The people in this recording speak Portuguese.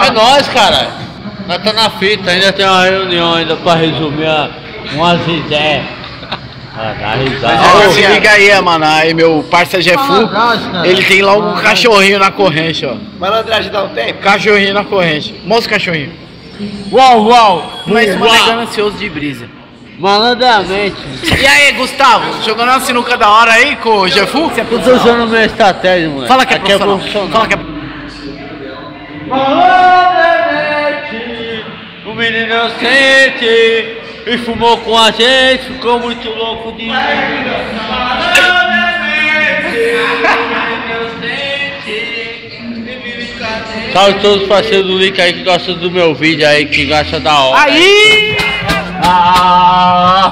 É nóis, cara. Nós tá na fita, ainda tem uma reunião ainda pra resumir umas ideias. Dá risada. Se liga aí, mano. Aí meu parceiro Jefu, ele tem lá um cachorrinho na corrente, ó. Malandragem dá um tempo? Cachorrinho na corrente. Mostra o cachorrinho. Uau, uau! Mas mano, é ganancioso de brisa. Malandramente. E aí, Gustavo? Jogando uma sinuca da hora aí com o Jefu? Eu tô usando minha estratégia, mano. Fala que é profissional. Fala que é... Malandramente, o menino inocente e fumou com a gente, ficou muito louco de mim. Salve todos os parceiros do link aí que gostam do meu vídeo aí, que gostam da hora. Aí! Aí.